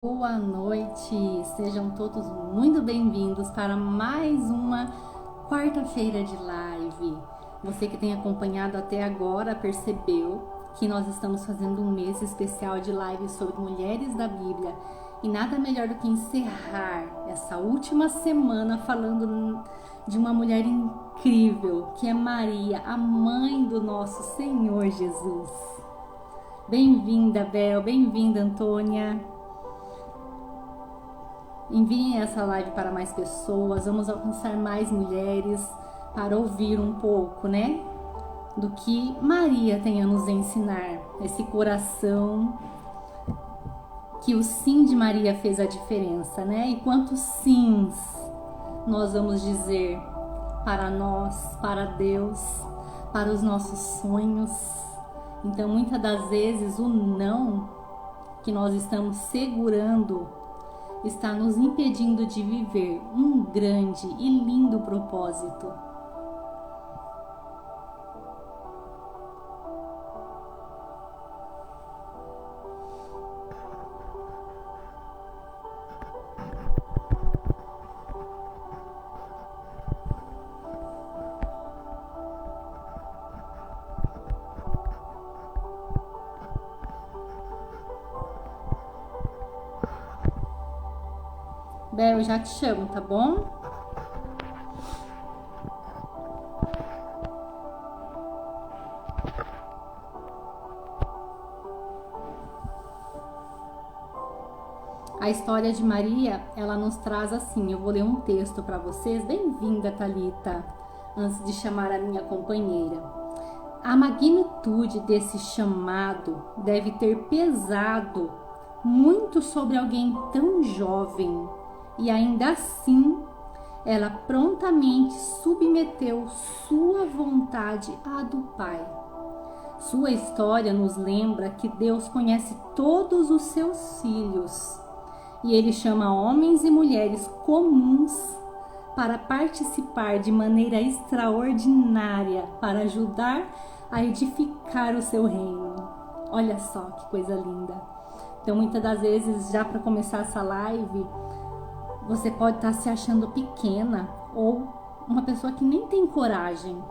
Boa noite, sejam todos muito bem-vindos para mais uma quarta-feira de live. Você que tem acompanhado até agora percebeu que nós estamos fazendo um mês especial de live sobre mulheres da Bíblia e nada melhor do que encerrar essa última semana falando de uma mulher incrível que é Maria, a mãe do nosso Senhor Jesus. Bem-vinda, Bel, bem-vinda, Antônia. Enviem essa live para mais pessoas, vamos alcançar mais mulheres para ouvir um pouco, né? Do que Maria tem a nos ensinar. Esse coração que o sim de Maria fez a diferença, né? E quantos sims nós vamos dizer para nós, para Deus, para os nossos sonhos. Então, muitas das vezes, o não que nós estamos segurando está nos impedindo de viver um grande e lindo propósito. Bel, eu já te chamo, tá bom? A história de Maria, ela nos traz assim, eu vou ler um texto para vocês. Bem-vinda, Thalita, antes de chamar a minha companheira. A magnitude desse chamado deve ter pesado muito sobre alguém tão jovem, e ainda assim ela prontamente submeteu sua vontade à do Pai. Sua história nos lembra que Deus conhece todos os seus filhos e Ele chama homens e mulheres comuns para participar de maneira extraordinária para ajudar a edificar o seu reino. Olha só que coisa linda. Então, muitas das vezes, já para começar essa live, você pode estar se achando pequena ou uma pessoa que nem tem coragem.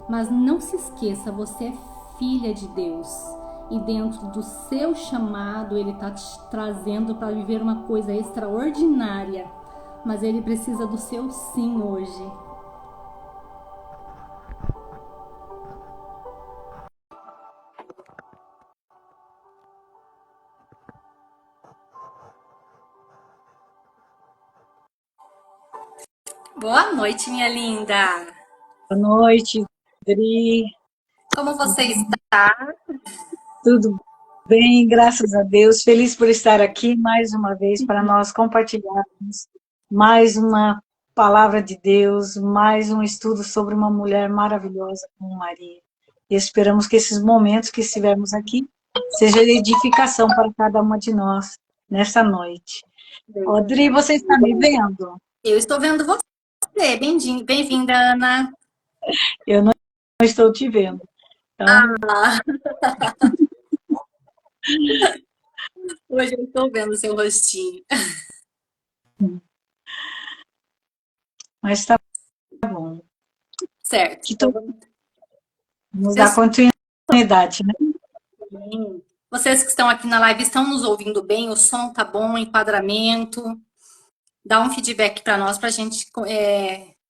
Mas não se esqueça, você é filha de Deus. E dentro do seu chamado, Ele está te trazendo para viver uma coisa extraordinária. Mas Ele precisa do seu sim hoje. Boa noite, minha linda. Boa noite, Dri. Como você está? Tudo bem? Graças a Deus. Feliz por estar aqui mais uma vez para nós compartilharmos mais uma palavra de Deus, mais um estudo sobre uma mulher maravilhosa como Maria. E esperamos que esses momentos que estivermos aqui sejam de edificação para cada uma de nós nessa noite. Dri, você está me vendo? Eu estou vendo você. Bem-vinda, Ana. Eu não estou te vendo. Então, Ah, hoje eu estou vendo seu rostinho. mas está bom. Certo. Que Então, tu nos dá continuidade, né? vocês que estão aqui na live estão nos ouvindo bem? O som tá bom? O enquadramento? Dá um feedback para nós para a gente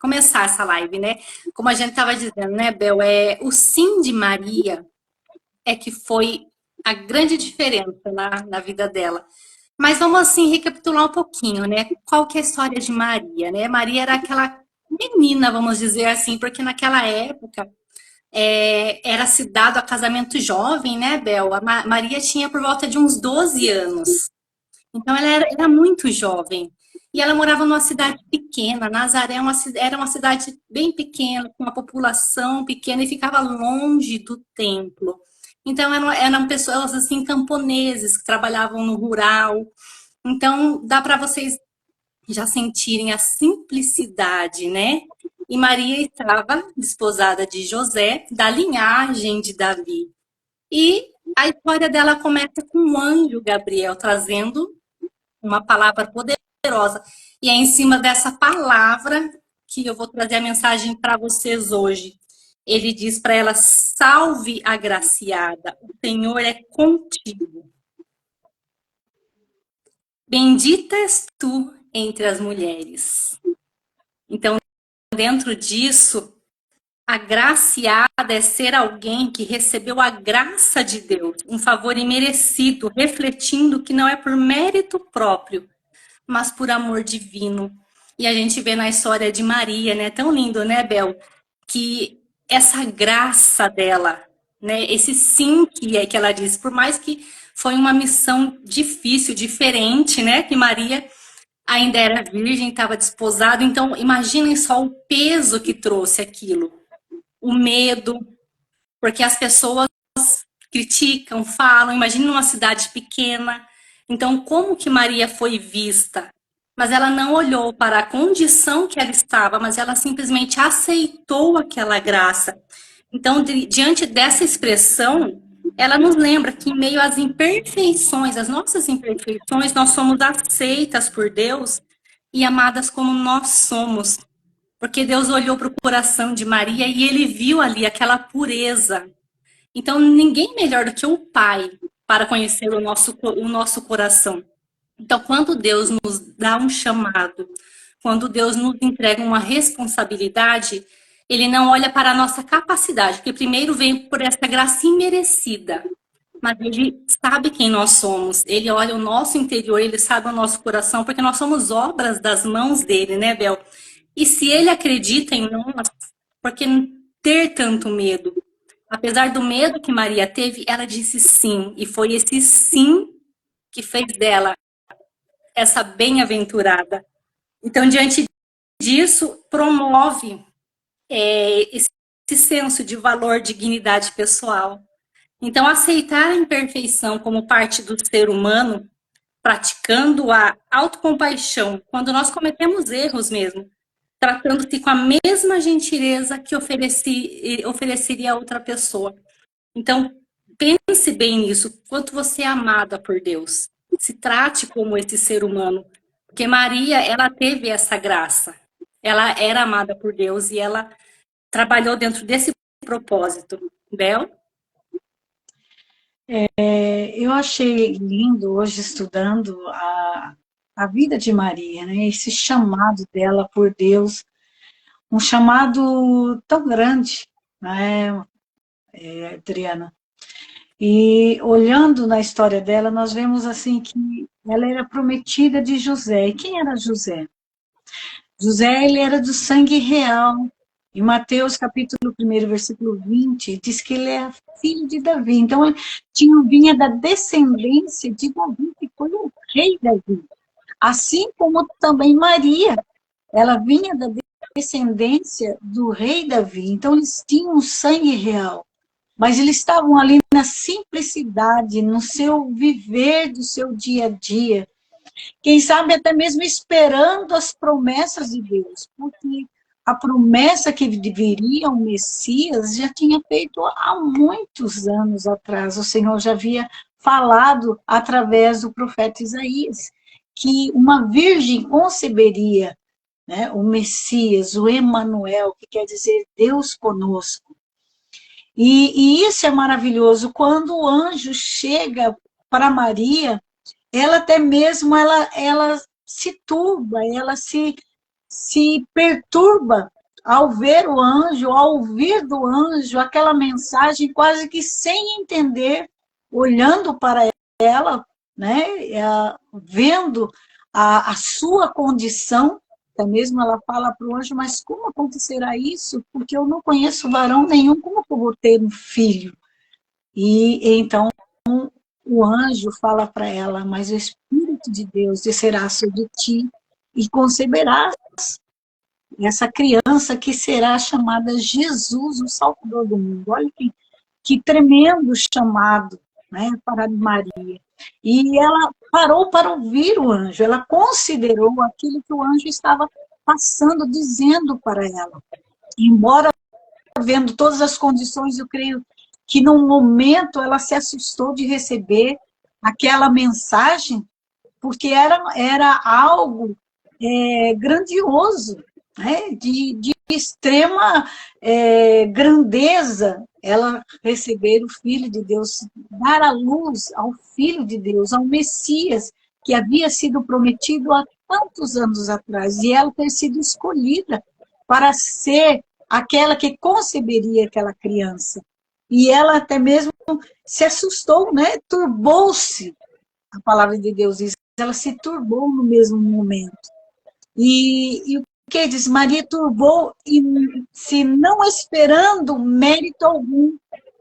começar essa live, né? Como a gente estava dizendo, né, Bel? O sim de Maria é que foi a grande diferença na vida dela. Mas vamos assim recapitular um pouquinho, né? Qual que é a história de Maria, né? Maria era aquela menina, vamos dizer assim, porque naquela época era se dado a casamento jovem, né, Bel? A Maria tinha por volta de uns 12 anos. Então ela era muito jovem. E ela morava numa cidade pequena. Nazaré era uma cidade bem pequena, com uma população pequena e ficava longe do templo. Então eram pessoas assim camponeses que trabalhavam no rural. Então dá para vocês já sentirem a simplicidade, né? E Maria estava desposada de José, da linhagem de Davi. E a história dela começa com o anjo Gabriel trazendo uma palavra poderosa. E é em cima dessa palavra que eu vou trazer a mensagem para vocês hoje. Ele diz para ela: salve agraciada, o Senhor é contigo. Bendita és tu entre as mulheres. Então, dentro disso, agraciada é ser alguém que recebeu a graça de Deus, um favor imerecido, refletindo que não é por mérito próprio, mas por amor divino. E a gente vê na história de Maria, né? Tão lindo, né, Bel? Que essa graça dela, né? Esse sim que ela disse, por mais que foi uma missão difícil, diferente, né? Que Maria ainda era virgem, estava desposada. Então, imaginem só o peso que trouxe aquilo. O medo, porque as pessoas criticam, falam, imagine numa cidade pequena. Então, como que Maria foi vista? Mas ela não olhou para a condição que ela estava, mas ela simplesmente aceitou aquela graça. Então, diante dessa expressão, ela nos lembra que em meio às imperfeições, às nossas imperfeições, nós somos aceitas por Deus e amadas como nós somos. Porque Deus olhou para o coração de Maria e ele viu ali aquela pureza. Então, ninguém melhor do que o Pai para conhecer o nosso coração. Então, quando Deus nos dá um chamado, quando Deus nos entrega uma responsabilidade, Ele não olha para a nossa capacidade, porque primeiro vem por essa graça imerecida. Mas Ele sabe quem nós somos, Ele olha o nosso interior, Ele sabe o nosso coração, porque nós somos obras das mãos dEle, né, Bel? E se Ele acredita em nós, por que ter tanto medo? Apesar do medo que Maria teve, ela disse sim. E foi esse sim que fez dela essa bem-aventurada. Então, diante disso, promove esse senso de valor, dignidade pessoal. Então, aceitar a imperfeição como parte do ser humano, praticando a autocompaixão, quando nós cometemos erros mesmo, tratando-se com a mesma gentileza que ofereceria a outra pessoa. Então, pense bem nisso, quanto você é amada por Deus. Se trate como esse ser humano. Porque Maria, ela teve essa graça. Ela era amada por Deus e ela trabalhou dentro desse propósito. Bel? Eu achei lindo hoje estudando a vida de Maria, né? Esse chamado dela por Deus, um chamado tão grande, né, Adriana? E olhando na história dela, nós vemos assim que ela era prometida de José. E quem era José? José, ele era do sangue real. Em Mateus, capítulo 1, versículo 20, diz que ele é filho de Davi. Então, ele vinha da descendência de Davi, que foi o rei Davi. Assim como também Maria, ela vinha da descendência do rei Davi. Então, eles tinham um sangue real. Mas eles estavam ali na simplicidade, no seu viver do seu dia a dia. Quem sabe até mesmo esperando as promessas de Deus, porque a promessa que viria o Messias já tinha feito há muitos anos atrás. O Senhor já havia falado através do profeta Isaías que uma virgem conceberia, né, o Messias, o Emanuel, que quer dizer Deus conosco. E isso é maravilhoso. Quando o anjo chega para Maria, ela até mesmo ela se turba, ela se perturba ao ver o anjo, ao ouvir do anjo aquela mensagem, quase que sem entender, olhando para ela, né, vendo a sua condição. Até mesmo ela fala para o anjo, mas como acontecerá isso? Porque eu não conheço varão nenhum, como eu vou ter um filho? E então o anjo fala para ela, mas o Espírito de Deus descerá sobre ti e conceberás essa criança que será chamada Jesus, o Salvador do mundo. Olha que tremendo chamado, né, para Maria. E ela parou para ouvir o anjo, ela considerou aquilo que o anjo estava passando, dizendo para ela. Embora vendo todas as condições, eu creio que num momento ela se assustou de receber aquela mensagem, porque era algo grandioso, né? De extrema grandeza, ela receber o Filho de Deus, dar a luz ao Filho de Deus, ao Messias, que havia sido prometido há tantos anos atrás, e ela ter sido escolhida para ser aquela que conceberia aquela criança. E ela até mesmo se assustou, né? Turbou-se, a palavra de Deus diz, ela se turbou no mesmo momento. E o que diz? Maria turbou, e se não esperando mérito algum.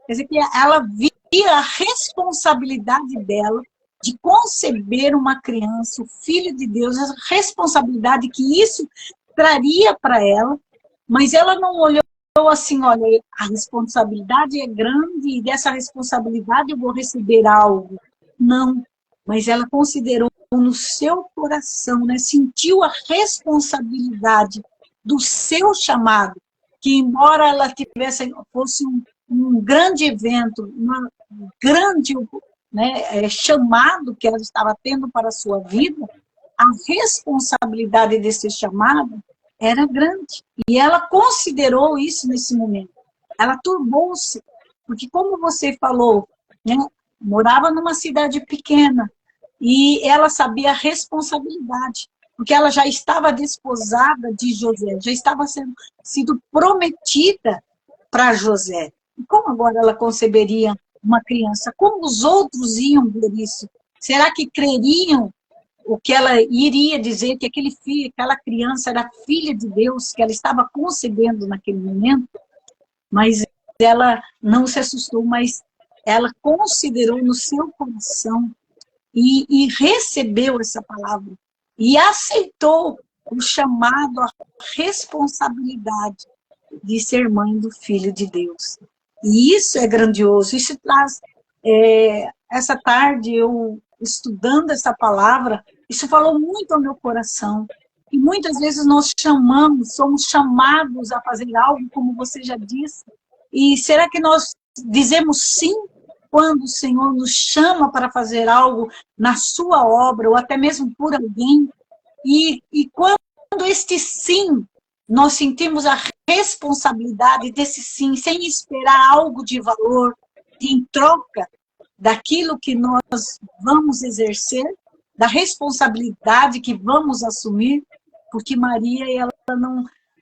Quer dizer, que ela via a responsabilidade dela de conceber uma criança, o Filho de Deus, a responsabilidade que isso traria para ela, mas ela não olhou assim, olha, a responsabilidade é grande e dessa responsabilidade eu vou receber algo. Não, mas ela considerou no seu coração, né, sentiu a responsabilidade do seu chamado, que embora ela fosse um grande evento, um grande, né, chamado que ela estava tendo para a sua vida, a responsabilidade desse chamado era grande. E ela considerou isso nesse momento. Ela turbou-se, porque como você falou, né, morava numa cidade pequena, e ela sabia a responsabilidade, porque ela já estava desposada de José, já estava sido prometida para José. E como agora ela conceberia uma criança? Como os outros iam ver isso? Será que creriam o que ela iria dizer, que aquele filho, aquela criança era filha de Deus, que ela estava concebendo naquele momento? Mas ela não se assustou, mas ela considerou no seu coração e recebeu essa palavra e aceitou o chamado, a responsabilidade de ser mãe do Filho de Deus. E isso é grandioso, isso traz, essa tarde eu estudando essa palavra, isso falou muito ao meu coração. E muitas vezes nós somos chamados a fazer algo, como você já disse, e será que nós dizemos sim quando o Senhor nos chama para fazer algo na sua obra, ou até mesmo por alguém? E quando este sim, nós sentimos a responsabilidade desse sim, sem esperar algo de valor, em troca daquilo que nós vamos exercer, da responsabilidade que vamos assumir, porque Maria, ela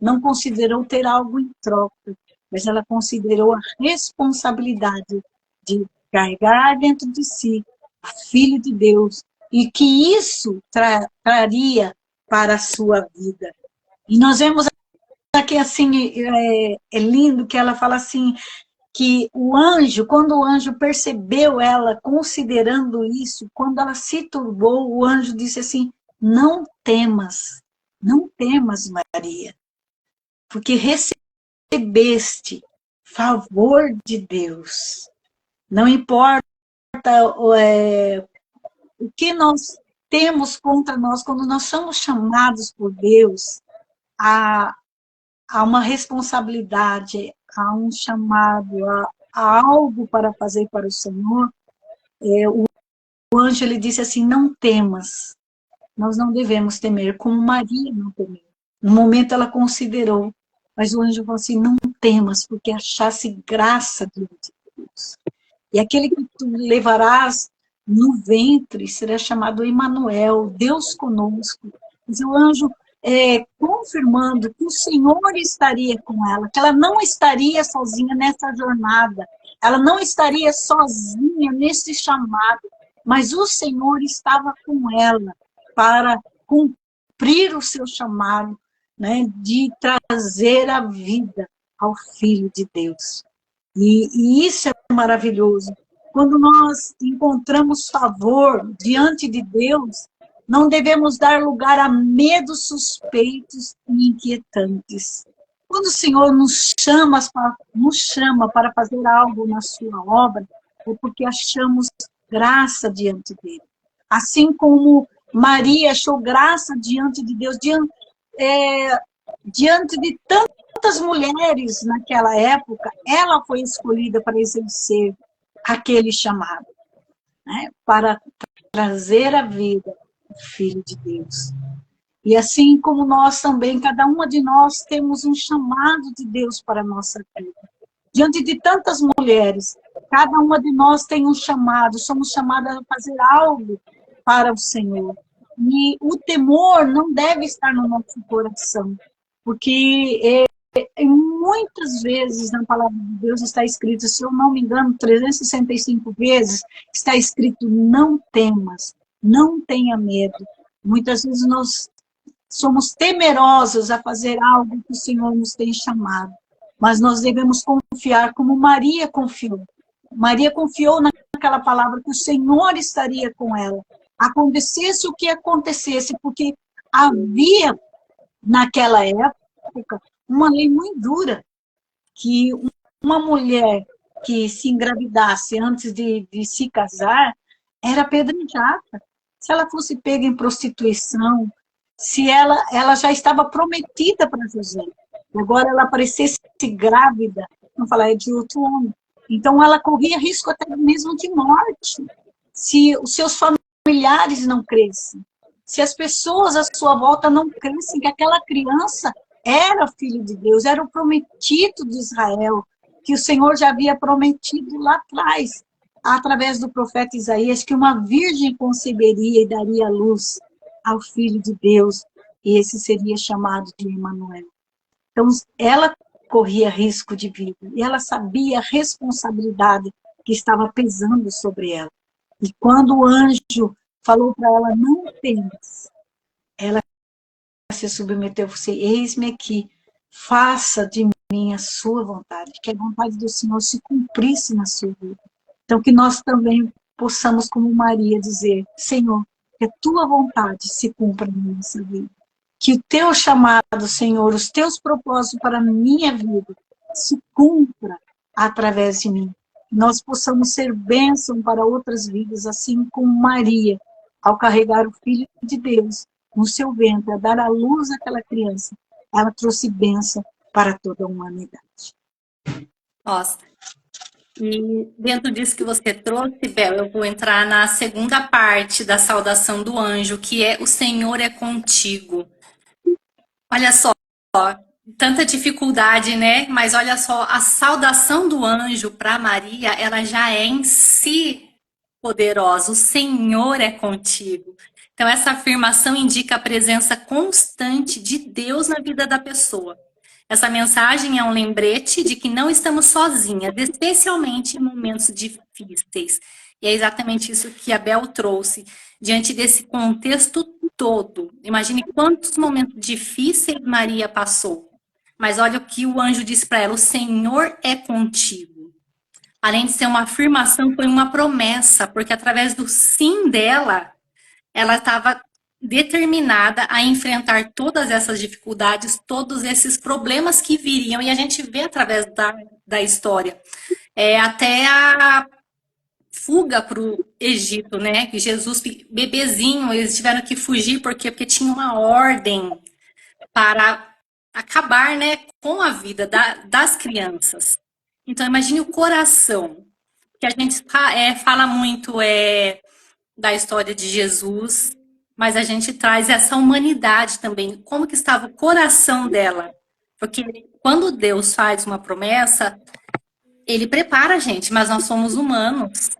não considerou ter algo em troca, mas ela considerou a responsabilidade de carregar dentro de si o Filho de Deus, e que isso traria para a sua vida. E nós vemos aqui assim, é lindo que ela fala assim, que o anjo, quando o anjo percebeu ela considerando isso, quando ela se turbou, o anjo disse assim, não temas, Maria, porque recebeste favor de Deus. Não importa o que nós temos contra nós, quando nós somos chamados por Deus a uma responsabilidade, a um chamado, a algo para fazer para o Senhor, o anjo ele disse assim, não temas, nós não devemos temer, como Maria não temeu. No momento ela considerou, mas o anjo falou assim, não temas, porque achasse graça diante de Deus. E aquele que tu levarás no ventre será chamado Emanuel, Deus conosco. Mas o anjo confirmando que o Senhor estaria com ela, que ela não estaria sozinha nessa jornada, ela não estaria sozinha nesse chamado, mas o Senhor estava com ela para cumprir o seu chamado, né, de trazer a vida ao Filho de Deus. E isso é maravilhoso. Quando nós encontramos favor diante de Deus, não devemos dar lugar a medos suspeitos e inquietantes. Quando o Senhor nos chama para fazer algo na sua obra, é porque achamos graça diante dele. Assim como Maria achou graça diante de Deus, diante de tantas mulheres naquela época, ela foi escolhida para exercer aquele chamado, né? Para trazer a vida, filho de Deus. E assim como nós também, cada uma de nós temos um chamado de Deus para a nossa vida. Diante de tantas mulheres, cada uma de nós tem um chamado, somos chamadas a fazer algo para o Senhor. E o temor não deve estar no nosso coração, porque muitas vezes na palavra de Deus está escrito, se eu não me engano, 365 vezes, está escrito: não temas, não tenha medo. Muitas vezes nós somos temerosos a fazer algo que o Senhor nos tem chamado, mas nós devemos confiar como Maria confiou. Maria confiou naquela palavra que o Senhor estaria com ela, acontecesse o que acontecesse, porque havia naquela época uma lei muito dura, que uma mulher que se engravidasse antes de se casar era apedrejada. Se ela fosse pega em prostituição, se ela já estava prometida para José, agora ela aparecesse grávida, não falar, é de outro homem. Então ela corria risco até mesmo de morte, se os seus familiares não crescem, se as pessoas à sua volta não crescem, que aquela criança era filho de Deus, era o prometido de Israel, que o Senhor já havia prometido lá atrás, através do profeta Isaías, que uma virgem conceberia e daria luz ao Filho de Deus, e esse seria chamado de Emanuel. Então, ela corria risco de vida, e ela sabia a responsabilidade que estava pesando sobre ela. E quando o anjo falou para ela: não temas, ela se submeteu a você: eis-me aqui, faça de mim a sua vontade, que a vontade do Senhor se cumprisse na sua vida. Então, que nós também possamos, como Maria, dizer: Senhor, que a tua vontade se cumpra na nossa vida. Que o teu chamado, Senhor, os teus propósitos para a minha vida se cumpra através de mim. Nós possamos ser bênção para outras vidas, assim como Maria, ao carregar o Filho de Deus no seu ventre, a dar a luz àquela criança, ela trouxe bênção para toda a humanidade. Nossa. E dentro disso que você trouxe, Bel, eu vou entrar na segunda parte da saudação do anjo, que é: o Senhor é contigo. Olha só, tanta dificuldade, né? Mas olha só, a saudação do anjo para Maria, ela já é em si poderosa. O Senhor é contigo. Então, essa afirmação indica a presença constante de Deus na vida da pessoa. Essa mensagem é um lembrete de que não estamos sozinhas, especialmente em momentos difíceis. E é exatamente isso que a Bel trouxe. Diante desse contexto todo, imagine quantos momentos difíceis Maria passou. Mas olha o que o anjo disse para ela: o Senhor é contigo. Além de ser uma afirmação, foi uma promessa, porque através do sim dela, ela estava determinada a enfrentar todas essas dificuldades, todos esses problemas que viriam, e a gente vê através da história. Até a fuga para o Egito, né? Que Jesus, bebezinho, eles tiveram que fugir, por quê? Porque tinha uma ordem para acabar, né, com a vida das crianças. Então, imagine o coração, que a gente fala muito da história de Jesus, mas a gente traz essa humanidade também. Como que estava o coração dela? Porque quando Deus faz uma promessa, Ele prepara a gente, mas nós somos humanos.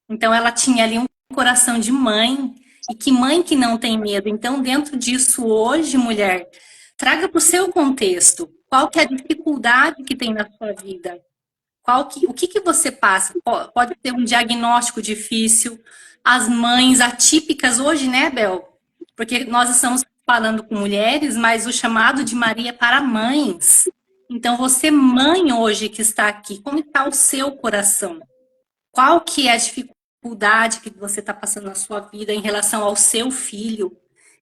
Então, ela tinha ali um coração de mãe, e que mãe que não tem medo. Então, dentro disso, hoje, mulher, traga para o seu contexto. Qual que é a dificuldade que tem na sua vida? O que você passa? Pode ter um diagnóstico difícil. As mães atípicas hoje, né, Bel? Porque nós estamos falando com mulheres, mas o chamado de Maria é para mães. Então, você, mãe, hoje que está aqui, como está o seu coração? Qual que é a dificuldade que você está passando na sua vida em relação ao seu filho?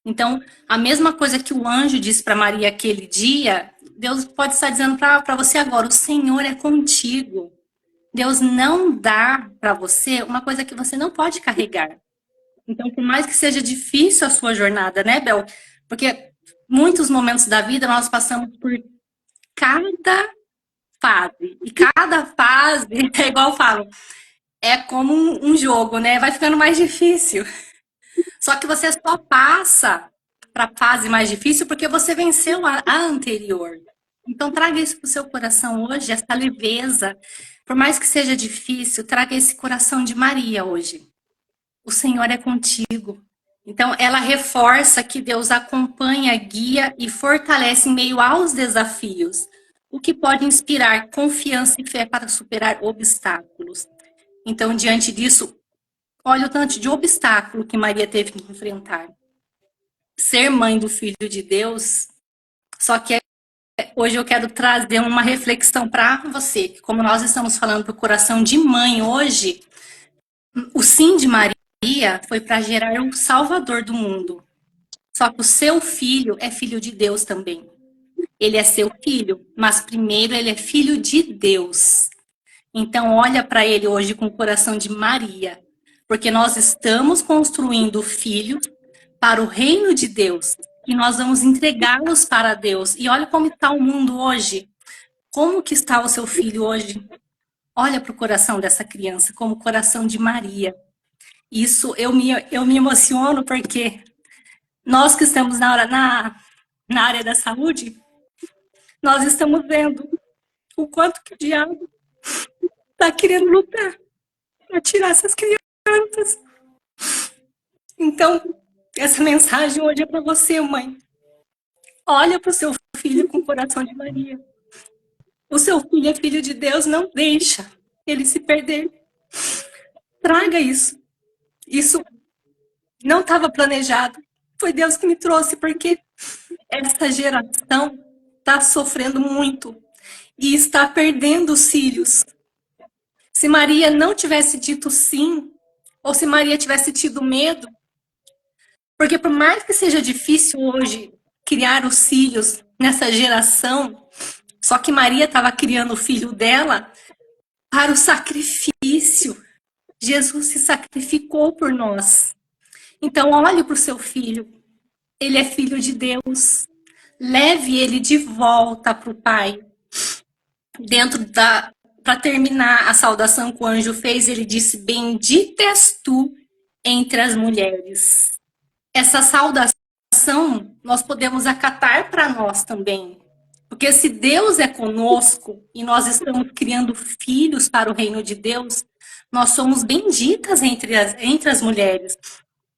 Então, a mesma coisa que o anjo disse para Maria aquele dia, Deus pode estar dizendo para você agora: o Senhor é contigo. Deus não dá para você uma coisa que você não pode carregar. Então, por mais que seja difícil a sua jornada, né, Bel? Porque muitos momentos da vida nós passamos por cada fase. E cada fase, é igual eu falo, é como um jogo, né? Vai ficando mais difícil. Só que você só passa para a fase mais difícil porque você venceu a anterior. Então, traga isso para o seu coração hoje, essa leveza. Por mais que seja difícil, traga esse coração de Maria hoje. O Senhor é contigo. Então, ela reforça que Deus acompanha, guia e fortalece em meio aos desafios, o que pode inspirar confiança e fé para superar obstáculos. Então, diante disso, olha o tanto de obstáculo que Maria teve que enfrentar. Ser mãe do Filho de Deus, só que hoje eu quero trazer uma reflexão para você. Como nós estamos falando do coração de mãe hoje, o sim de Maria foi para gerar um Salvador do mundo. Só que o seu filho é filho de Deus também. Ele é seu filho, mas primeiro ele é filho de Deus. Então olha para ele hoje com o coração de Maria, porque nós estamos construindo filhos para o reino de Deus e nós vamos entregá-los para Deus. E olha como está o mundo hoje. Como que está o seu filho hoje? Olha para o coração dessa criança, como o coração de Maria. Isso eu me emociono porque nós que estamos na área da saúde, nós estamos vendo o quanto que o diabo está querendo lutar para tirar essas crianças. Então, essa mensagem hoje é para você, mãe. Olha para o seu filho com o coração de Maria. O seu filho é filho de Deus, não deixa ele se perder. Traga isso. Isso não estava planejado. Foi Deus que me trouxe, porque essa geração está sofrendo muito e está perdendo os filhos. Se Maria não tivesse dito sim, ou se Maria tivesse tido medo, porque por mais que seja difícil hoje criar os filhos nessa geração, só que Maria estava criando o filho dela para o sacrifício. Jesus se sacrificou por nós. Então, olhe para o seu filho. Ele é filho de Deus. Leve ele de volta para o Pai. Para terminar a saudação que o anjo fez, ele disse: bendita és tu entre as mulheres. Essa saudação nós podemos acatar para nós também. Porque se Deus é conosco e nós estamos criando filhos para o reino de Deus, nós somos benditas entre as mulheres.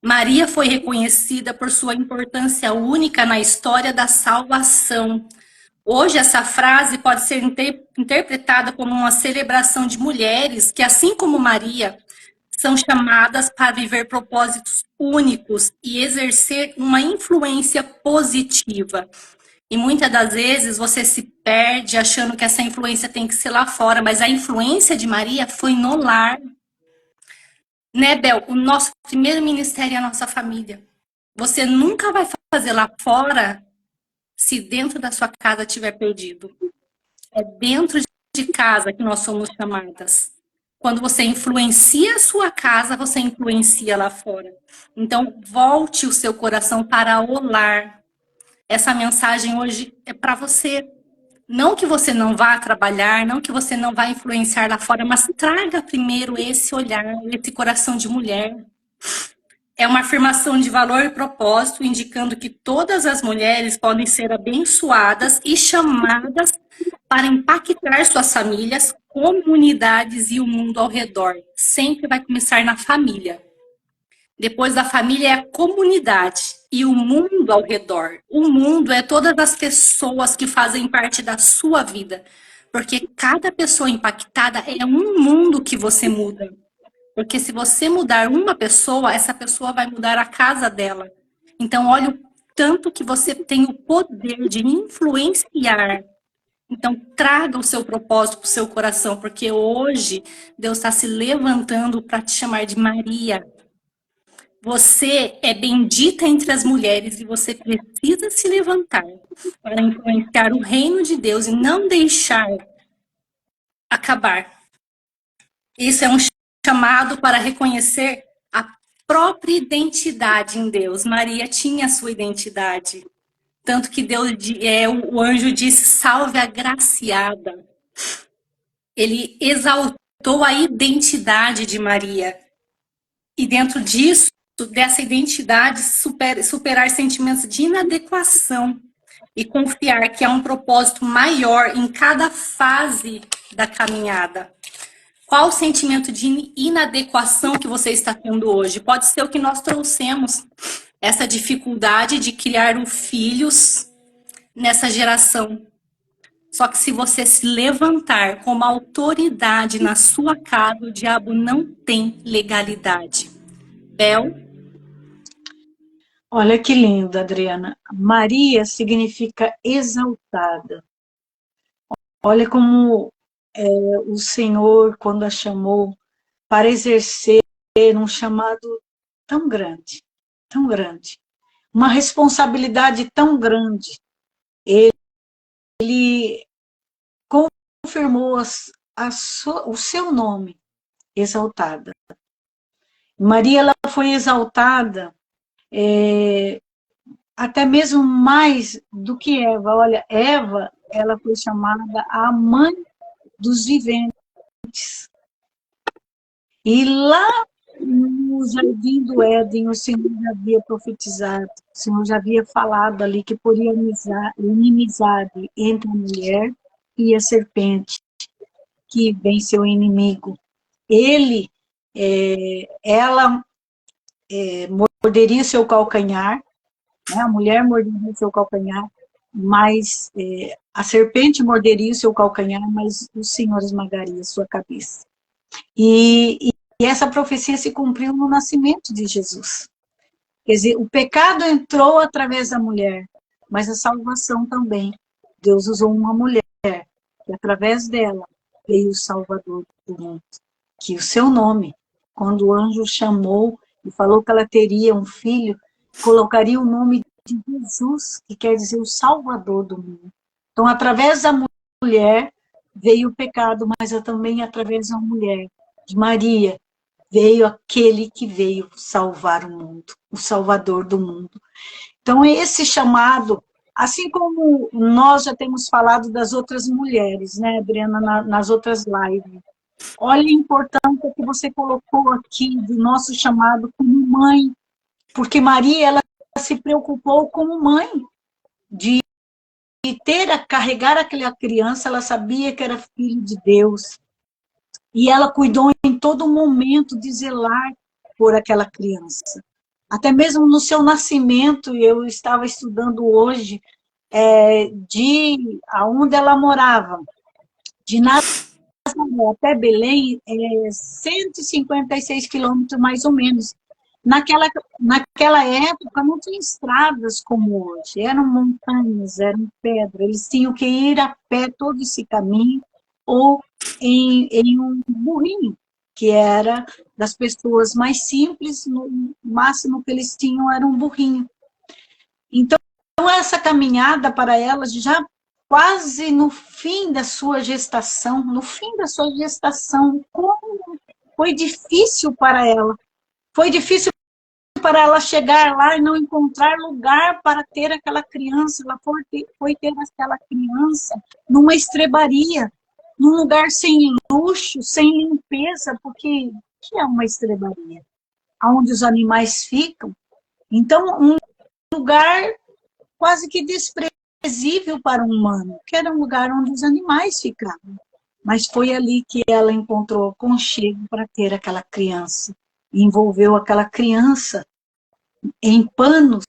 Maria foi reconhecida por sua importância única na história da salvação. Hoje, essa frase pode ser interpretada como uma celebração de mulheres que, assim como Maria, são chamadas para viver propósitos únicos e exercer uma influência positiva. E muitas das vezes você se perde achando que essa influência tem que ser lá fora, mas a influência de Maria foi no lar. Né, Bel? O nosso primeiro ministério é a nossa família. Você nunca vai fazer lá fora se dentro da sua casa estiver perdido. É dentro de casa que nós somos chamadas. Quando você influencia a sua casa, você influencia lá fora. Então, volte o seu coração para o lar. Essa mensagem hoje é para você. Não que você não vá trabalhar, não que você não vá influenciar lá fora, mas traga primeiro esse olhar, esse coração de mulher. É uma afirmação de valor e propósito, indicando que todas as mulheres podem ser abençoadas e chamadas para impactar suas famílias, comunidades e o mundo ao redor. Sempre vai começar na família. Depois da família é a comunidade e o mundo ao redor. O mundo é todas as pessoas que fazem parte da sua vida. Porque cada pessoa impactada é um mundo que você muda. Porque se você mudar uma pessoa, essa pessoa vai mudar a casa dela. Então, olha o tanto que você tem o poder de influenciar. Então, traga o seu propósito para o seu coração, porque hoje Deus está se levantando para te chamar de Maria. Você é bendita entre as mulheres e você precisa se levantar para influenciar o reino de Deus e não deixar acabar. Isso é um chamado para reconhecer a própria identidade em Deus. Maria tinha a sua identidade. Tanto que o anjo disse, salve a graciada. Ele exaltou a identidade de Maria. E dentro disso, dessa identidade superar sentimentos de inadequação e confiar que há um propósito maior em cada fase da caminhada. Qual o sentimento de inadequação que você está tendo hoje? Pode ser o que nós trouxemos, essa dificuldade de criar filhos nessa geração. Só que se você se levantar como autoridade na sua casa, o diabo não tem legalidade. Bel? Olha que lindo, Adriana. Maria significa exaltada. Olha como o Senhor, quando a chamou para exercer um chamado tão grande, uma responsabilidade tão grande, ele confirmou o seu nome, exaltada. Maria, ela foi exaltada até mesmo mais do que Eva. Olha, Eva, ela foi chamada a mãe dos viventes. E lá no jardim do Éden, o Senhor já havia profetizado, o Senhor já havia falado ali que poria inimizade entre a mulher e a serpente, que venceu o inimigo. Ela morderia o seu calcanhar, né? A mulher morderia o seu calcanhar, mas a serpente morderia o seu calcanhar, mas o Senhor esmagaria a sua cabeça. E essa profecia se cumpriu no nascimento de Jesus. Quer dizer, o pecado entrou através da mulher, mas a salvação também. Deus usou uma mulher, e através dela veio o Salvador do mundo. Que o seu nome, quando o anjo chamou e falou que ela teria um filho, colocaria o nome de Jesus, que quer dizer o Salvador do mundo. Então, através da mulher veio o pecado, mas também através da mulher, de Maria, veio aquele que veio salvar o mundo, o Salvador do mundo. Então, esse chamado, assim como nós já temos falado das outras mulheres, né, Adriana, nas outras lives, olha a importância que você colocou aqui do nosso chamado como mãe, porque Maria, ela se preocupou como mãe de carregar aquela criança, ela sabia que era filho de Deus, e ela cuidou em todo momento de zelar por aquela criança. Até mesmo no seu nascimento, eu estava estudando hoje, de aonde ela morava, de Nazaré até Belém, 156 quilômetros mais ou menos. Naquela época não tinha estradas como hoje, eram montanhas, eram pedras, eles tinham que ir a pé todo esse caminho, ou em um burrinho, que era das pessoas mais simples, no máximo que eles tinham era um burrinho. Então, essa caminhada para elas, já quase no fim da sua gestação, como foi difícil para ela. Foi difícil para ela chegar lá e não encontrar lugar para ter aquela criança. Ela foi ter aquela criança numa estrebaria, num lugar sem luxo, sem limpeza, porque o que é uma estrebaria? Onde os animais ficam. Então, um lugar quase que desprezível para um humano, que era um lugar onde os animais ficavam. Mas foi ali que ela encontrou aconchego para ter aquela criança. E envolveu aquela criança em panos,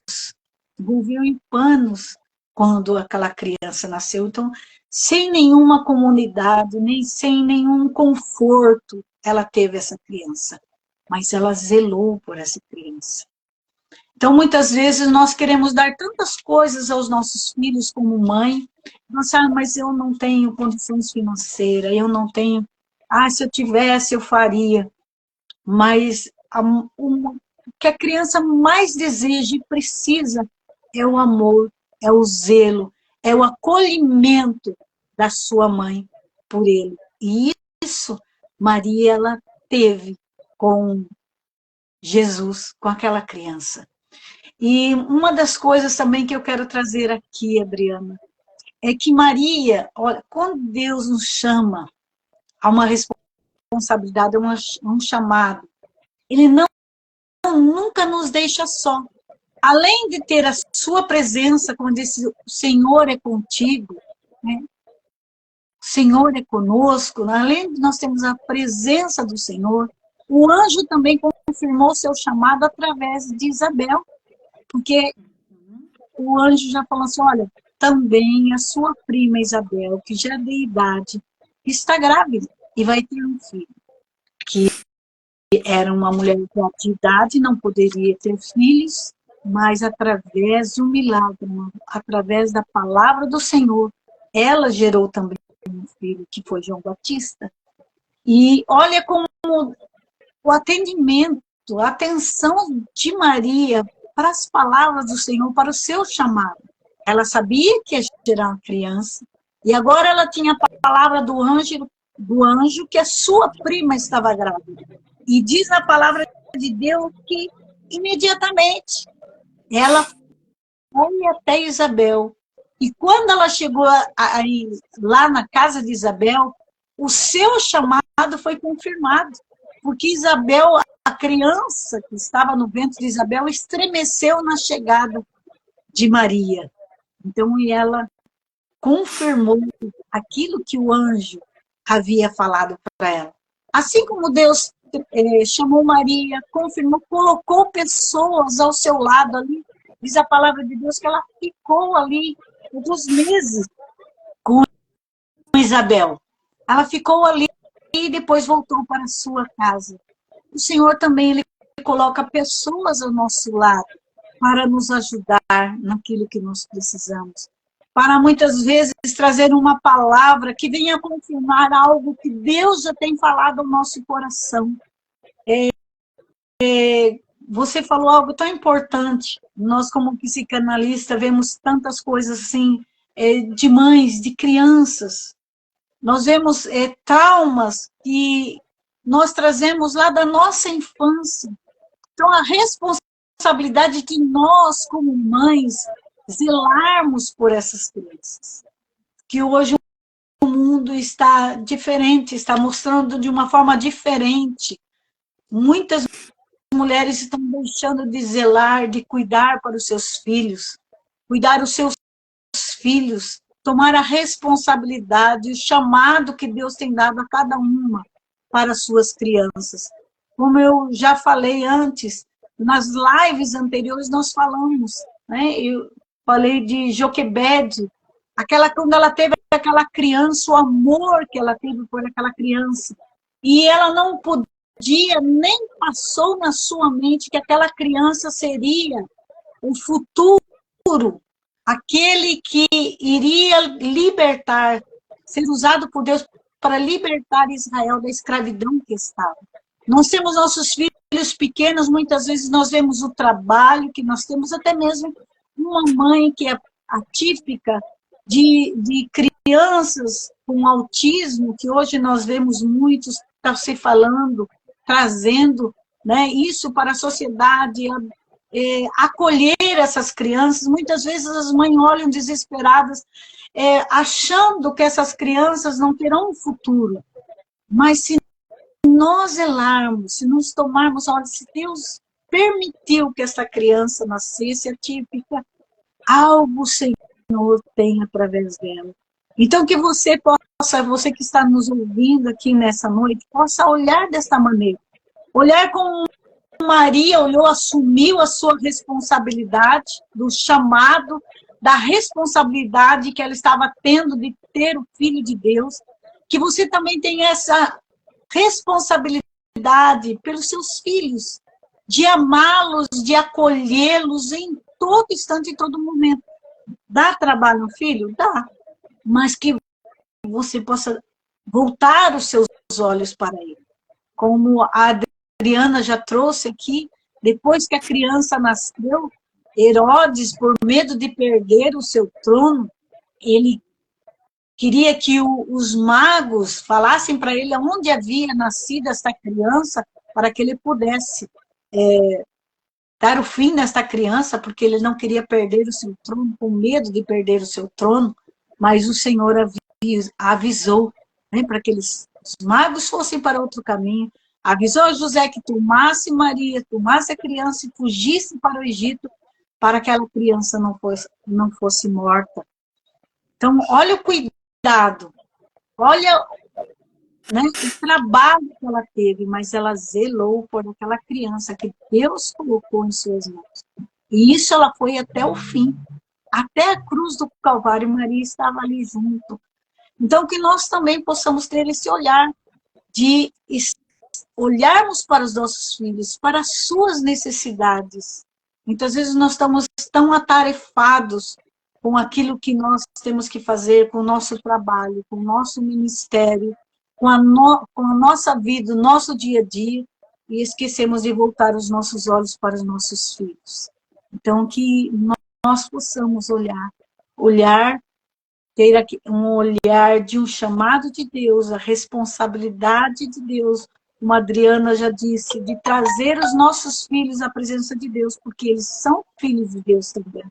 quando aquela criança nasceu. Então, sem nenhuma comunidade, nem sem nenhum conforto, ela teve essa criança. Mas ela zelou por essa criança. Então, muitas vezes, nós queremos dar tantas coisas aos nossos filhos como mãe, mas eu não tenho condições financeiras, eu não tenho, se eu tivesse, eu faria. Mas o que a criança mais deseja e precisa é o amor, é o zelo, é o acolhimento da sua mãe por ele. E isso Maria, ela teve com Jesus, com aquela criança. E uma das coisas também que eu quero trazer aqui, Adriana, é que Maria, olha, quando Deus nos chama a uma responsabilidade, a um chamado, Ele não Senhor nunca nos deixa só. Além de ter a sua presença, como disse, o Senhor é contigo, né? O Senhor é conosco, além de nós termos a presença do Senhor, o anjo também confirmou seu chamado através de Isabel, porque o anjo já falou assim, olha, também a sua prima Isabel, que já é de idade, está grávida e vai ter um filho, que era uma mulher de idade, não poderia ter filhos, mas através do milagre, através da palavra do Senhor, ela gerou também um filho, que foi João Batista. E olha como o atendimento, a atenção de Maria para as palavras do Senhor, para o seu chamado. Ela sabia que ia gerar uma criança, e agora ela tinha a palavra do anjo que a sua prima estava grávida. E diz a palavra de Deus que, imediatamente, ela foi até Isabel. E quando ela chegou lá na casa de Isabel, o seu chamado foi confirmado. Porque Isabel, a criança que estava no ventre de Isabel, estremeceu na chegada de Maria. Então, ela confirmou aquilo que o anjo havia falado para ela. Assim como Deus chamou Maria, confirmou, colocou pessoas ao seu lado ali, diz a palavra de Deus que ela ficou ali alguns meses com Isabel. Ela ficou ali e depois voltou para a sua casa. O Senhor também ele coloca pessoas ao nosso lado para nos ajudar naquilo que nós precisamos. Para muitas vezes trazer uma palavra que venha confirmar algo que Deus já tem falado ao nosso coração. Você falou algo tão importante. Nós, como psicanalista, vemos tantas coisas assim, de mães, de crianças. Nós vemos traumas que nós trazemos lá da nossa infância. Então, a responsabilidade de nós, como mães, zelarmos por essas crianças. Que hoje o mundo está diferente, está mostrando de uma forma diferente. Muitas mulheres estão deixando de zelar, de cuidar para os seus filhos, cuidar os seus filhos, tomar a responsabilidade, o chamado que Deus tem dado a cada uma para as suas crianças. Como eu já falei antes, nas lives anteriores nós falamos, né? Eu falei de Joquebede, quando ela teve aquela criança, o amor que ela teve por aquela criança, e ela não podia, nem passou na sua mente que aquela criança seria o futuro, aquele que iria libertar, ser usado por Deus para libertar Israel da escravidão que estava. Nós temos nossos filhos pequenos, muitas vezes nós vemos o trabalho que nós temos, até mesmo uma mãe que é atípica de crianças com autismo, que hoje nós vemos muitos, está se falando, trazendo, né, isso para a sociedade, acolher essas crianças. Muitas vezes as mães olham desesperadas, achando que essas crianças não terão um futuro. Mas se nós zelarmos, se nós tomarmos, olha, se Deus permitiu que essa criança nascesse atípica, algo o Senhor tem através dela. Então que você possa, você que está nos ouvindo aqui nessa noite, possa olhar desta maneira. Olhar como Maria olhou, assumiu a sua responsabilidade, do chamado, da responsabilidade que ela estava tendo de ter o Filho de Deus, que você também tem essa responsabilidade pelos seus filhos, de amá-los, de acolhê-los em todo instante, em todo momento. Dá trabalho, filho? Dá. Mas que você possa voltar os seus olhos para ele. Como a Adriana já trouxe aqui, depois que a criança nasceu, Herodes, por medo de perder o seu trono, ele queria que os magos falassem para ele onde havia nascido esta criança, para que ele pudesse dar o fim nesta criança, porque ele não queria perder o seu trono, com medo de perder o seu trono, mas o Senhor avisou, né, para que os magos fossem para outro caminho, Avisou a José que tomasse Maria, tomasse a criança e fugisse para o Egito, para que aquela criança não fosse morta. Então, olha o cuidado, olha, né, o trabalho que ela teve, mas ela zelou por aquela criança que Deus colocou em suas mãos. E isso ela foi até o fim. Até a cruz do Calvário, Maria estava ali junto. Então, que nós também possamos ter esse olhar de olharmos para os nossos filhos, para as suas necessidades. Muitas vezes nós estamos tão atarefados com aquilo que nós temos que fazer, com o nosso trabalho, com o nosso ministério, com a nossa vida, o nosso dia a dia, e esquecemos de voltar os nossos olhos para os nossos filhos. Então, que nós possamos olhar, ter um olhar de um chamado de Deus, a responsabilidade de Deus, como a Adriana já disse, de trazer os nossos filhos à presença de Deus, porque eles são filhos de Deus também.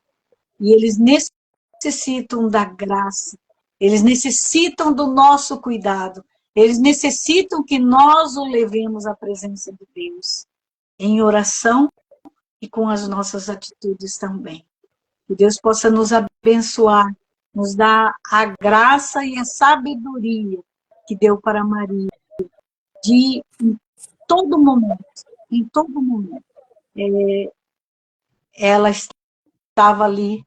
E eles necessitam da graça, eles necessitam do nosso cuidado, eles necessitam que nós o levemos à presença de Deus, em oração e com as nossas atitudes também. Que Deus possa nos abençoar, nos dar a graça e a sabedoria que deu para Maria, de em todo momento, ela estava ali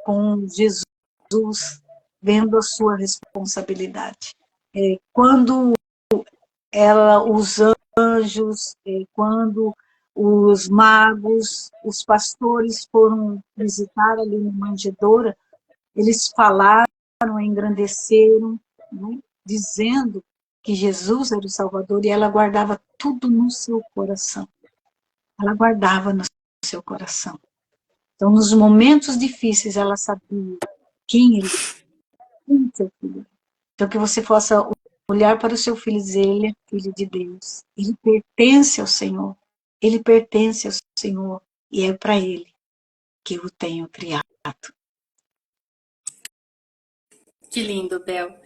com Jesus, vendo a sua responsabilidade. Quando os anjos, quando os magos, os pastores foram visitar ali na manjedoura, eles falaram, engrandeceram, né, dizendo que Jesus era o Salvador, e ela guardava tudo no seu coração. Ela guardava no seu coração. Então, nos momentos difíceis, ela sabia quem ele era, seu filho. Então, que você possa olhar para o seu filho e dizer, ele é filho de Deus. Ele pertence ao Senhor. Ele pertence ao Senhor. E é para ele que eu o tenho criado. Que lindo, Bel.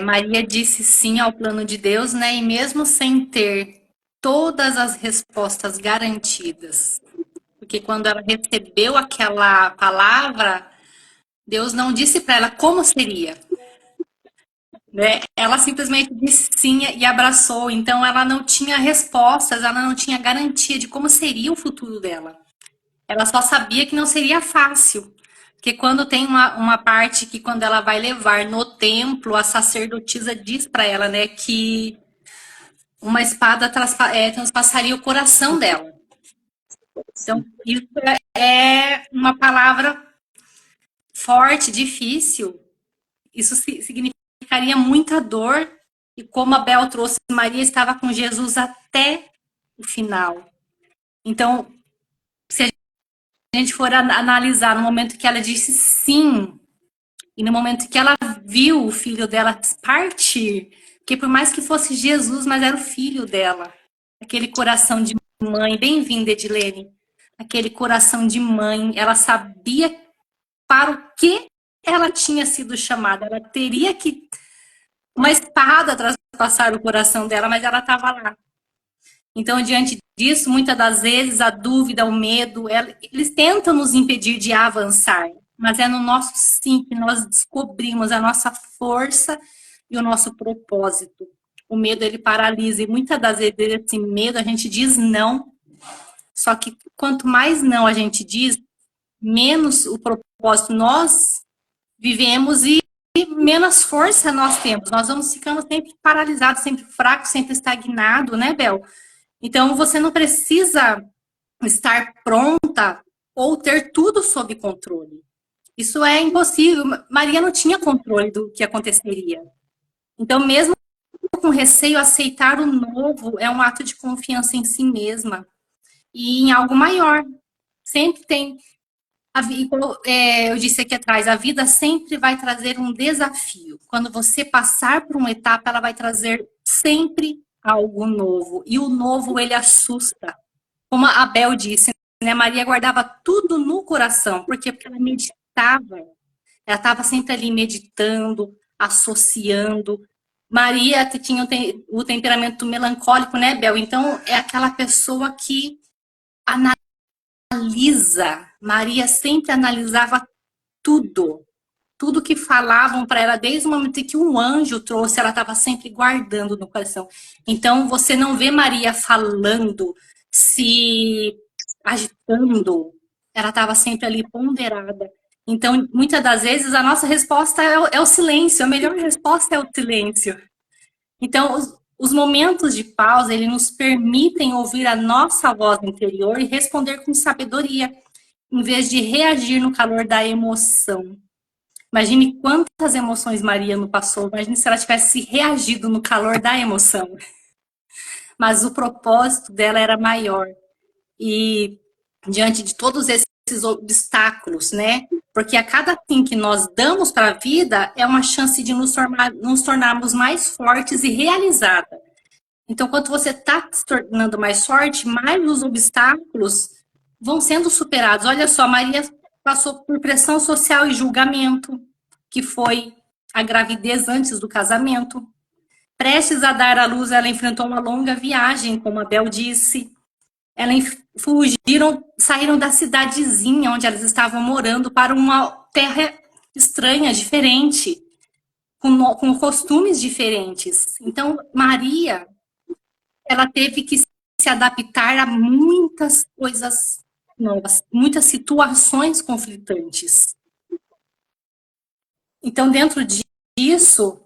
Maria disse sim ao plano de Deus, né? E mesmo sem ter todas as respostas garantidas, porque quando ela recebeu aquela palavra, Deus não disse para ela como seria, né? Ela simplesmente disse sim e abraçou. Então ela não tinha respostas, ela não tinha garantia de como seria o futuro dela. Ela só sabia que não seria fácil. Porque quando tem uma parte que quando ela vai levar no templo, a sacerdotisa diz para ela, né, que uma espada transpassaria o coração dela. Então, isso é uma palavra forte, difícil. Isso significaria muita dor. E como a Bel trouxe, Maria estava com Jesus até o final. Então, se a gente for analisar no momento que ela disse sim, e no momento que ela viu o filho dela partir, porque por mais que fosse Jesus, mas era o filho dela, aquele coração de mãe, bem-vinda, Edilene, aquele coração de mãe, ela sabia para o que ela tinha sido chamada, ela teria que uma espada traspassar o coração dela, mas ela estava lá. Então, diante disso, muitas das vezes, a dúvida, o medo, eles tentam nos impedir de avançar, mas é no nosso sim que nós descobrimos a nossa força e o nosso propósito. O medo, ele paralisa, e muitas das vezes esse medo a gente diz não, só que quanto mais não a gente diz, menos o propósito nós vivemos e menos força nós temos. Nós vamos ficando sempre paralisados, sempre fracos, sempre estagnados, né, Bel? Então, você não precisa estar pronta ou ter tudo sob controle. Isso é impossível. Maria não tinha controle do que aconteceria. Então, mesmo com receio, aceitar o novo é um ato de confiança em si mesma e em algo maior. Sempre tem. Eu disse aqui atrás, a vida sempre vai trazer um desafio. Quando você passar por uma etapa, ela vai trazer sempre algo novo. E o novo, ele assusta. Como a Bel disse, né? Maria guardava tudo no coração. Por quê? Porque ela meditava. Ela estava sempre ali meditando, associando, Maria tinha o temperamento melancólico, né, Bel? Então, é aquela pessoa que analisa. Maria sempre analisava tudo. Tudo que falavam para ela, desde o momento que um anjo trouxe, ela estava sempre guardando no coração. Então, você não vê Maria falando, se agitando, ela estava sempre ali ponderada. Então, muitas das vezes, a nossa resposta é o silêncio, a melhor resposta é o silêncio. Então, os momentos de pausa, eles nos permitem ouvir a nossa voz interior e responder com sabedoria, em vez de reagir no calor da emoção. Imagine quantas emoções Maria não passou. Imagine se ela tivesse reagido no calor da emoção. Mas o propósito dela era maior. E diante de todos esses obstáculos, né? Porque a cada sim que nós damos para a vida é uma chance de nos tornarmos mais fortes e realizadas. Então, quando você está se tornando mais forte, mais os obstáculos vão sendo superados. Olha só, Maria passou por pressão social e julgamento, que foi a gravidez antes do casamento. Prestes a dar à luz, ela enfrentou uma longa viagem, como a Bel disse. Elas saíram da cidadezinha onde elas estavam morando para uma terra estranha, diferente, com costumes diferentes. Então, Maria, ela teve que se adaptar a muitas coisas novas, muitas situações conflitantes. Então, dentro disso,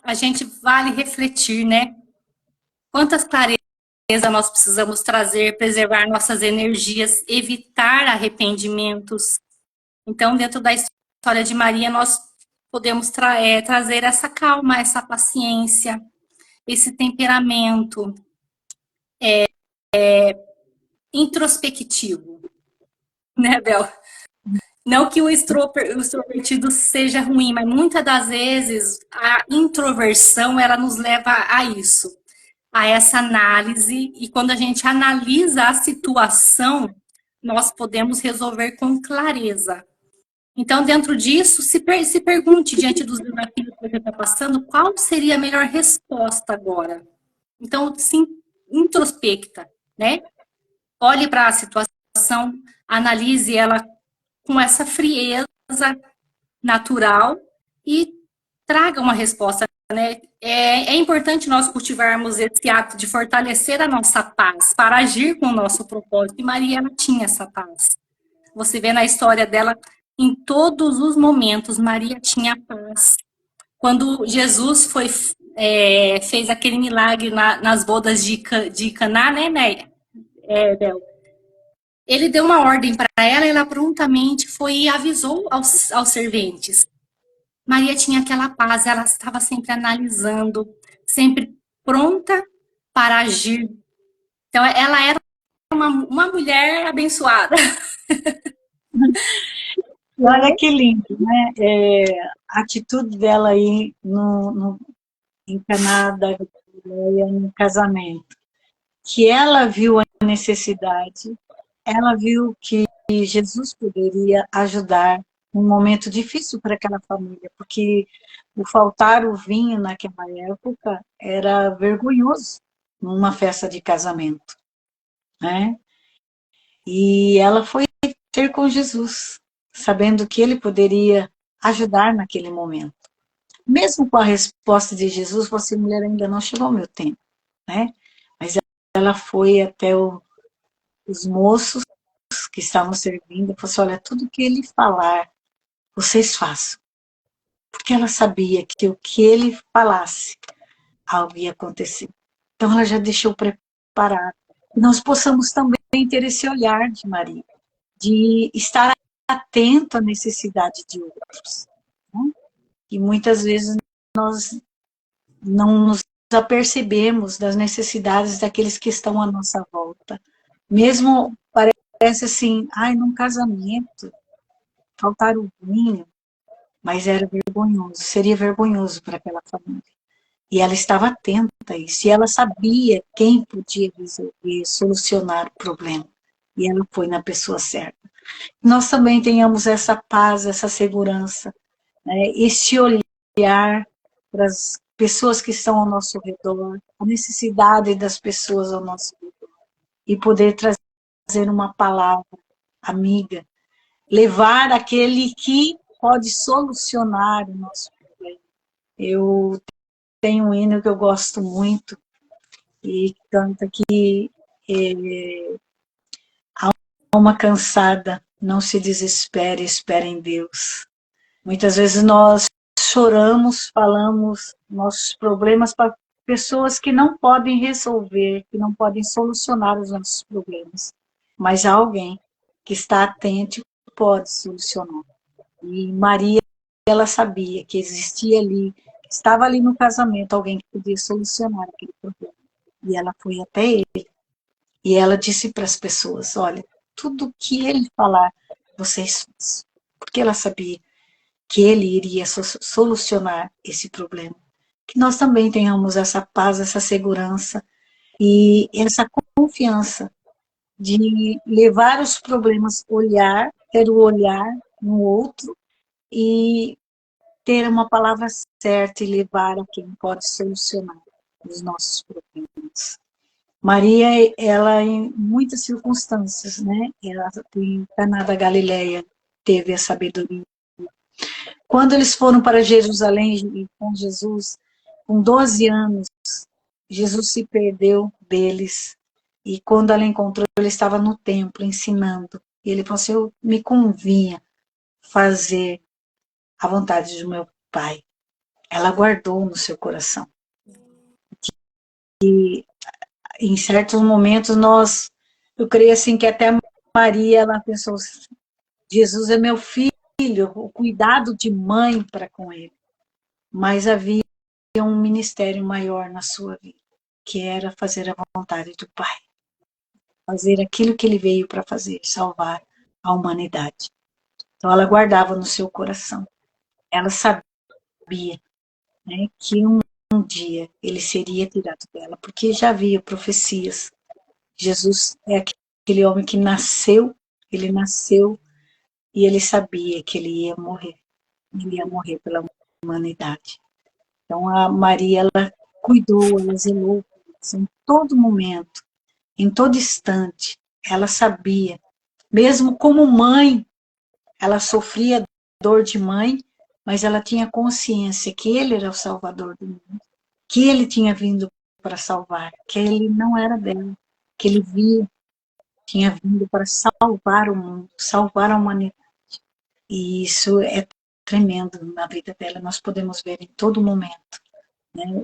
a gente vale refletir, né? Quantas clarezas nós precisamos trazer, preservar nossas energias, evitar arrependimentos. Então, dentro da história de Maria, nós podemos trazer essa calma, essa paciência, esse temperamento introspectivo, né, Bel? Não que o extrovertido seja ruim, mas muitas das vezes a introversão ela nos leva a isso, a essa análise, e quando a gente analisa a situação, nós podemos resolver com clareza. Então, dentro disso, se pergunte, diante dos desafios que você está passando, qual seria a melhor resposta agora? Então, se introspecta, né? Olhe para a situação, analise ela com essa frieza natural e traga uma resposta, né? É importante nós cultivarmos esse ato de fortalecer a nossa paz para agir com o nosso propósito. E Maria, ela tinha essa paz. Você vê na história dela, em todos os momentos, Maria tinha paz. Quando Jesus fez aquele milagre nas bodas de Caná, né, Bel? Ele deu uma ordem para ela e ela prontamente foi e avisou aos serventes. Maria tinha aquela paz, ela estava sempre analisando, sempre pronta para agir. Então, ela era uma mulher abençoada. Olha que lindo, né? A atitude dela aí em Caná da Galileia, no casamento. Que ela viu a necessidade, ela viu que Jesus poderia ajudar num momento difícil para aquela família, porque o faltar o vinho naquela época era vergonhoso numa festa de casamento, né? E ela foi ter com Jesus, sabendo que ele poderia ajudar naquele momento. Mesmo com a resposta de Jesus, você, mulher, ainda não chegou ao meu tempo, né? Mas ela foi até os moços que estavam servindo, falou assim, olha, tudo que ele falar, vocês façam. Porque ela sabia que o que ele falasse, algo ia acontecer. Então ela já deixou preparado. E nós possamos também ter esse olhar de Maria, de estar atento à necessidade de outros. Né? E muitas vezes nós não nos apercebemos das necessidades daqueles que estão à nossa volta. Mesmo parece assim, num casamento, faltar o vinho, mas era vergonhoso, seria vergonhoso para aquela família. E ela estava atenta a isso, e ela sabia quem podia resolver, solucionar o problema. E ela foi na pessoa certa. Nós também tenhamos essa paz, essa segurança, né? Esse olhar para as pessoas que estão ao nosso redor, a necessidade das pessoas ao nosso redor, e poder trazer uma palavra amiga, levar aquele que pode solucionar o nosso problema. Eu tenho um hino que eu gosto muito, e canta que alma cansada, não se desespere, espere em Deus. Muitas vezes nós choramos, falamos nossos problemas para pessoas que não podem resolver, que não podem solucionar os nossos problemas. Mas há alguém que está atento e pode solucionar. E Maria, ela sabia que existia ali, que estava ali no casamento, alguém que podia solucionar aquele problema. E ela foi até ele. E ela disse para as pessoas, olha, tudo que ele falar, vocês fazem. Porque ela sabia que ele iria solucionar esse problema. Que nós também tenhamos essa paz, essa segurança e essa confiança de levar os problemas, olhar, ter o olhar no outro e ter uma palavra certa e levar a quem pode solucionar os nossos problemas. Maria, ela em muitas circunstâncias, né? Ela em Caná da Galileia teve a sabedoria. Quando eles foram para Jerusalém com Jesus, com 12 anos, Jesus se perdeu deles. E quando ela encontrou, ele estava no templo ensinando. E ele falou assim, me convinha fazer a vontade do meu Pai. Ela guardou no seu coração. E em certos momentos eu creio assim que até Maria, ela pensou, Jesus é meu filho, o cuidado de mãe para com ele. Mas havia um ministério maior na sua vida, que era fazer a vontade do Pai. Fazer aquilo que ele veio para fazer, salvar a humanidade. Então ela guardava no seu coração. Ela sabia, né, que um dia ele seria tirado dela, porque já havia profecias. Jesus é aquele homem que nasceu, ele nasceu e ele sabia que ele ia morrer pela humanidade. Então a Maria, ela cuidou, ela zelou em todo momento, em todo instante. Ela sabia, mesmo como mãe, ela sofria dor de mãe, mas ela tinha consciência que ele era o salvador do mundo, que ele tinha vindo para salvar, que ele não era dela, que ele tinha vindo para salvar o mundo, salvar a humanidade. E isso é tremendo na vida dela, nós podemos ver em todo momento. Né?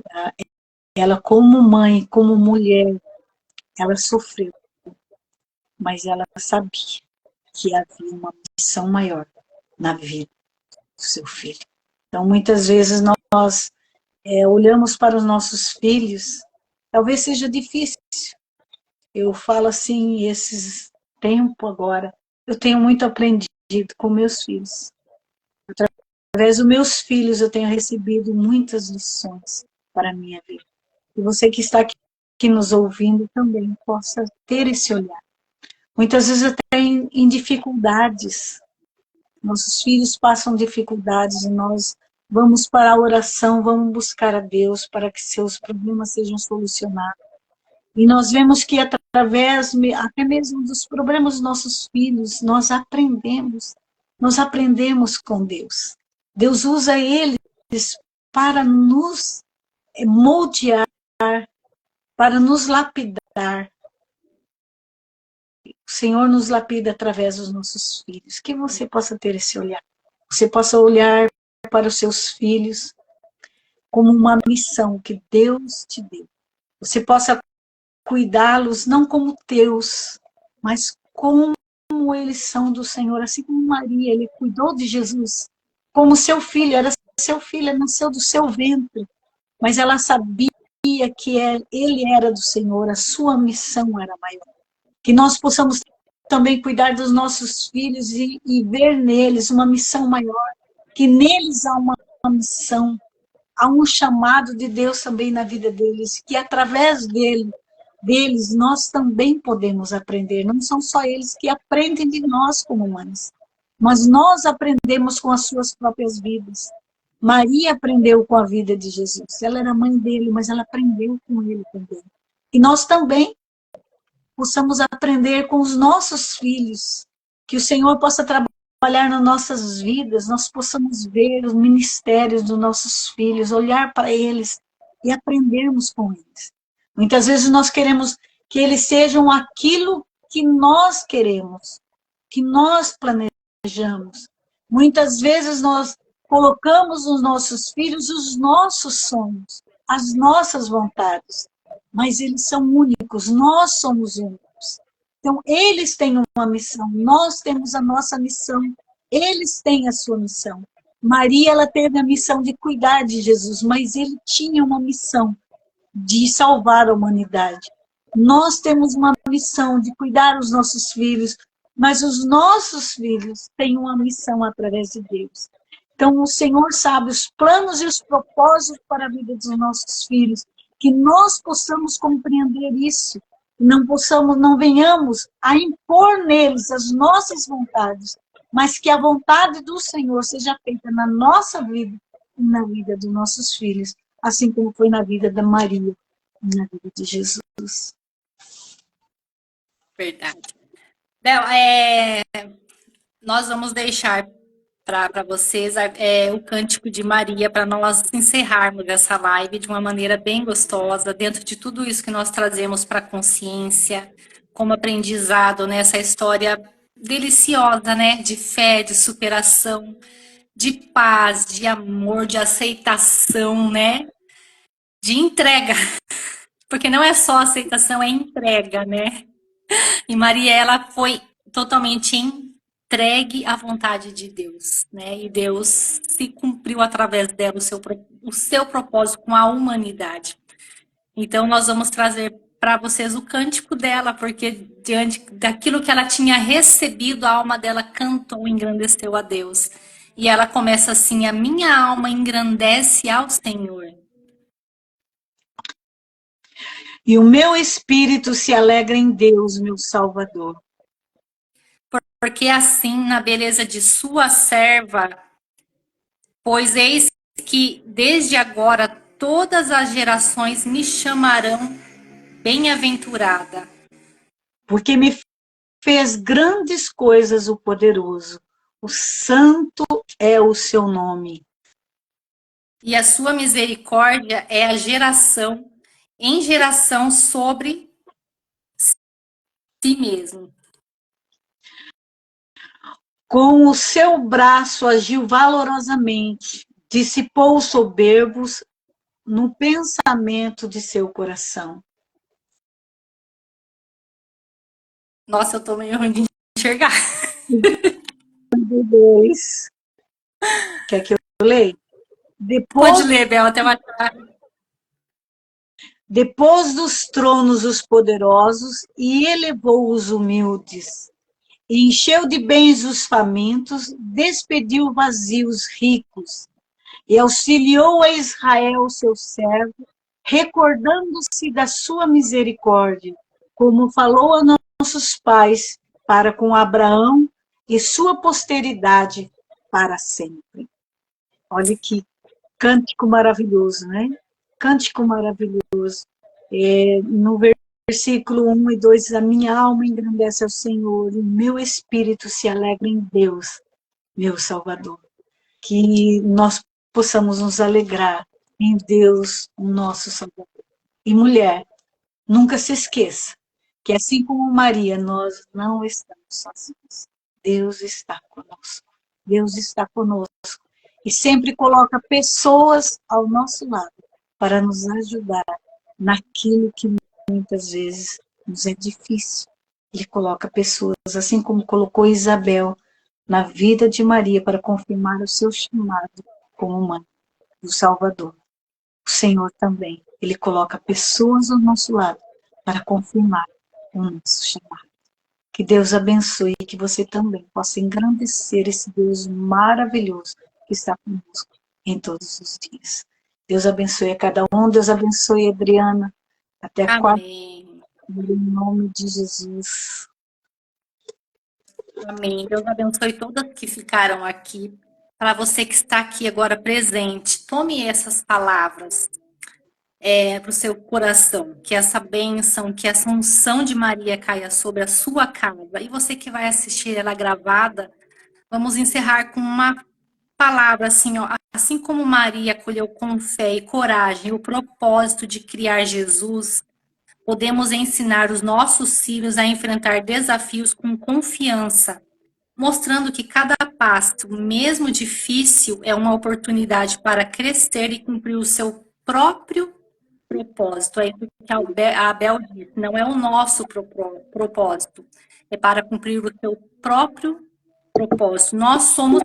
Ela como mãe, como mulher, ela sofreu, mas ela sabia que havia uma missão maior na vida do seu filho. Então, muitas vezes nós olhamos para os nossos filhos, talvez seja difícil. Eu falo assim, esses tempos agora, eu tenho muito aprendido com meus filhos. Através dos meus filhos eu tenho recebido muitas lições para a minha vida. E você que está aqui nos ouvindo também possa ter esse olhar. Muitas vezes até em dificuldades. Nossos filhos passam dificuldades e nós vamos para a oração, vamos buscar a Deus para que seus problemas sejam solucionados. E nós vemos que através até mesmo dos problemas dos nossos filhos, nós aprendemos com Deus. Deus usa eles para nos moldear, para nos lapidar. O Senhor nos lapida através dos nossos filhos. Que você possa ter esse olhar. Você possa olhar para os seus filhos como uma missão que Deus te deu. Você possa cuidá-los não como teus, mas como eles são do Senhor. Assim como Maria, ele cuidou de Jesus como seu filho, era seu filho, nasceu do seu ventre. Mas ela sabia que ele era do Senhor, a sua missão era maior. Que nós possamos também cuidar dos nossos filhos e ver neles uma missão maior, que neles há uma missão, há um chamado de Deus também na vida deles, que através deles nós também podemos aprender, não são só eles que aprendem de nós como mães, mas nós aprendemos com as suas próprias vidas. Maria aprendeu com a vida de Jesus. Ela era mãe dele, mas ela aprendeu com ele também. E nós também possamos aprender com os nossos filhos, que o Senhor possa trabalhar nas nossas vidas, nós possamos ver os ministérios dos nossos filhos, olhar para eles e aprendermos com eles. Muitas vezes nós queremos que eles sejam aquilo que nós queremos, que nós planejamos. Muitas vezes nós colocamos nos nossos filhos os nossos sonhos, as nossas vontades, mas eles são únicos, nós somos únicos. Então, eles têm uma missão, nós temos a nossa missão, eles têm a sua missão. Maria, ela teve a missão de cuidar de Jesus, mas ele tinha uma missão de salvar a humanidade. Nós temos uma missão de cuidar dos nossos filhos, mas os nossos filhos têm uma missão através de Deus. Então, o Senhor sabe os planos e os propósitos para a vida dos nossos filhos, que nós possamos compreender isso, não venhamos a impor neles as nossas vontades, mas que a vontade do Senhor seja feita na nossa vida e na vida dos nossos filhos, assim como foi na vida da Maria e na vida de Jesus. Verdade. Bel, nós vamos deixar para vocês o Cântico de Maria para nós encerrarmos essa live de uma maneira bem gostosa, dentro de tudo isso que nós trazemos para a consciência, como aprendizado nessa história deliciosa, né? De fé, de superação, de paz, de amor, de aceitação, né? De entrega, porque não é só aceitação, é entrega, né? E Maria, ela foi totalmente entregue à vontade de Deus, né? E Deus se cumpriu através dela o seu propósito com a humanidade. Então, nós vamos trazer para vocês o cântico dela, porque diante daquilo que ela tinha recebido, a alma dela cantou, engrandeceu a Deus. E ela começa assim: a minha alma engrandece ao Senhor. E o meu espírito se alegra em Deus, meu Salvador. Porque assim, na beleza de sua serva, pois eis que desde agora todas as gerações me chamarão bem-aventurada. Porque me fez grandes coisas o poderoso. O santo é o seu nome. E a sua misericórdia é a geração em geração sobre si mesmo. Com o seu braço agiu valorosamente, dissipou os soberbos no pensamento de seu coração. Nossa, eu tô meio ruim de enxergar. Depois, quer que eu leia? Pode ler, Bel, até mais. Depois dos tronos os poderosos e elevou os humildes. E encheu de bens os famintos, despediu vazios ricos, e auxiliou a Israel, seu servo, recordando-se da sua misericórdia, como falou a nossos pais, para com Abraão e sua posteridade para sempre. Olha que cântico maravilhoso, né? Cântico maravilhoso. No versículo 1 e 2, a minha alma engrandece ao Senhor, e o meu espírito se alegra em Deus, meu Salvador. Que nós possamos nos alegrar em Deus, o nosso Salvador. E mulher, nunca se esqueça que assim como Maria, nós não estamos sozinhos. Deus está conosco. Deus está conosco. E sempre coloca pessoas ao nosso lado para nos ajudar naquilo que muitas vezes nos é difícil. Ele coloca pessoas, assim como colocou Isabel na vida de Maria para confirmar o seu chamado como mãe do Salvador. O Senhor também, Ele coloca pessoas ao nosso lado para confirmar o nosso chamado. Que Deus abençoe e que você também possa engrandecer esse Deus maravilhoso que está conosco em todos os dias. Deus abençoe a cada um, Deus abençoe a Adriana. Até a quarta, em nome de Jesus. Amém. Deus abençoe todas que ficaram aqui para você que está aqui agora presente, tome essas palavras para o seu coração, que essa bênção, que essa unção de Maria caia sobre a sua casa. E você que vai assistir ela gravada, vamos encerrar com uma palavra assim, ó, assim como Maria acolheu com fé e coragem o propósito de criar Jesus, podemos ensinar os nossos filhos a enfrentar desafios com confiança, mostrando que cada passo, mesmo difícil, é uma oportunidade para crescer e cumprir o seu próprio propósito. É isso que a Abel disse, não é o nosso propósito, é para cumprir o seu próprio propósito. Nós somos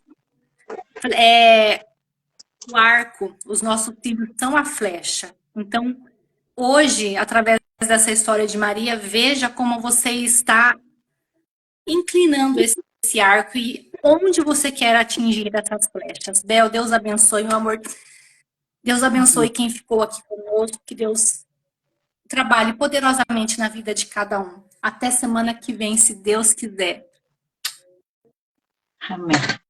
o arco, os nossos filhos são a flecha. Então, hoje, através dessa história de Maria, veja como você está inclinando esse arco e onde você quer atingir essas flechas. Bel, Deus abençoe, meu amor. Deus abençoe quem ficou aqui conosco, que Deus trabalhe poderosamente na vida de cada um. Até semana que vem, se Deus quiser. Amém.